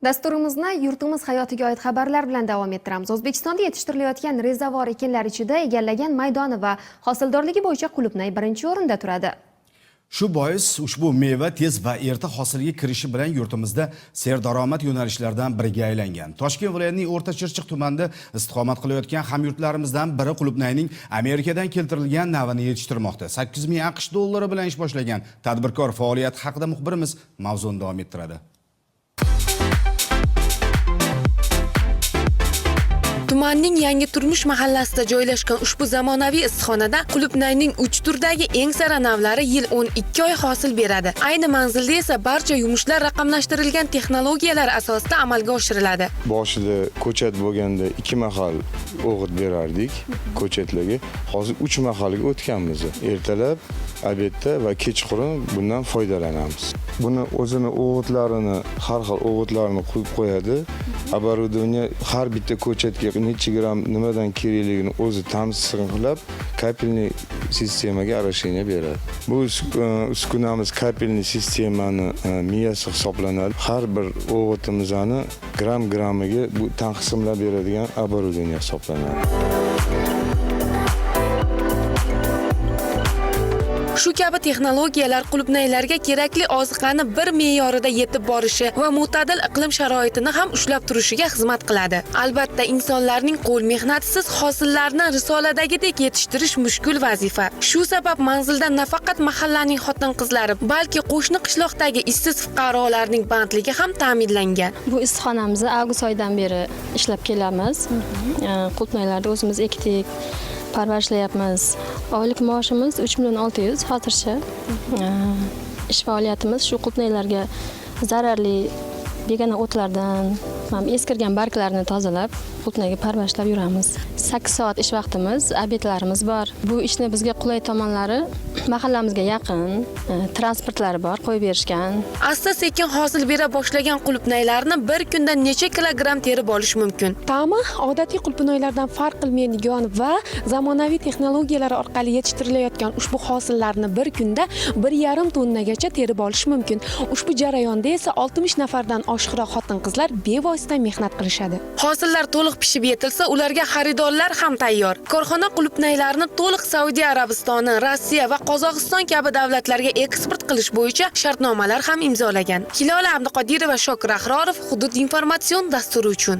Dasturimizni yurtimiz hayotiga oid xabarlar bilan davom ettiramiz. O'zbekistonda yetishtirilayotgan rezavor ekinlar ichida egallagan maydoni va hosildorligi bo'yicha Qulupnay birinchi o'rinda turadi. Shu bois ushbu meva tez va erta hosilga kirishi bilan yurtimizda serdaromad yo'nalishlardan biriga aylangan. Toshkent viloyatining O'rta Chirchiq tumanida istiqomat qilayotgan hamyurtlarimizdan biri Qulupnayning Amerikadan keltirilgan navini yetishtirmoqda. 8000 AQSh dollari bilan ish boshlagan tadbirkor faoliyati haqida muxbirimiz mavzuni davom ettiradi. Tumanning Yangi Turmush mahallasida joylashgan ushbu zamonaviy issiqxonada Qulupnayning 3 turdagi eng sara navlari yil 12 oy hosil beradi. Ayni manzilda esa barcha yumushlar raqamlashtirilgan texnologiyalar asosida amalga oshiriladi. Boshida ko'chat bo'lganda 2 mahal o'g'it berardik ko'chatlarga. Hozir 3 mahalga o'tganmiz. Ertalab, obedda va kechqurun bundan foydalanamiz. Buni o'zini o'g'itlarini, har xil o'g'itlarni qo'yib qo'yadi. Оборудование har bitta ko'chatga necha gram nimadan kerakligini o'zi tamsiqlab, kapelniy sistemaga arashiniya beradi. Bu uskunamiz kapelniy sistemani miyasi hisoblanadi. Har bir o'g'itimizni gram-gramiga bu tanqismlab beradigan оборудование hisoblanadi. Shu kabi texnologiyalar qulupnaylarga kerakli oziqani bir me'yorida yetib borishi va mo'tadil iqlim sharoitini ham ushlab turishiga xizmat qiladi. Albatta, insonlarning qo'l mehnatisiz hosillarni risoladagidek yetishtirish mushkul vazifa. Shu sabab manzilda nafaqat mahallaning xotin-qizlari, balki qo'shni qishloqdagi ishsiz fuqarolarning bandligi ham ta'minlangan. Bu issiqxonamizni avgust oyidan beri ishlab kelamiz. Qulupnaylarni o'zimiz ekdik, parvarishlayapmiz. Oylik maoshimiz 3.600.000 hozircha. Ish faoliyatimiz shu qulupnaylarga zararli begona o'tlardan, eskirgan barglarni tozalab, qulupnayga parvarishlab yuramiz. 8 soat ish vaqtimiz, obedlarimiz bor. Bu ishni bizga qulay tomonlari mahallamizga yaqin, transportlari bor, qo'yib berishgan. Asta-sekin hosil bera boshlagan qulupnaylarni bir kunda necha kilogramm terib olish mumkin? Ta'mi odatiy qulupnaylardan farq qilmaydigan va zamonaviy texnologiyalar orqali yetishtirilayotgan ushbu hosillarni bir kunda 1,5 tonnagacha terib olish mumkin. Ushbu jarayonda esa 60 nafardan oshiqroq xotin-qizlar bevosita mehnat qilishadi. Hosillar to'liq pishib yetilsa, ularga xaridorlar ham tayyor. Korxona qulupnaylarni to'liq Saudiya Arabistoni, Rossiya va Qozog'iston kabi davlatlarga eksport qilish bo'yicha shartnomalar ham imzolagan. Hilola Abduqodirova, Shokir Ahrorov, Hudud informatsion dasturi uchun.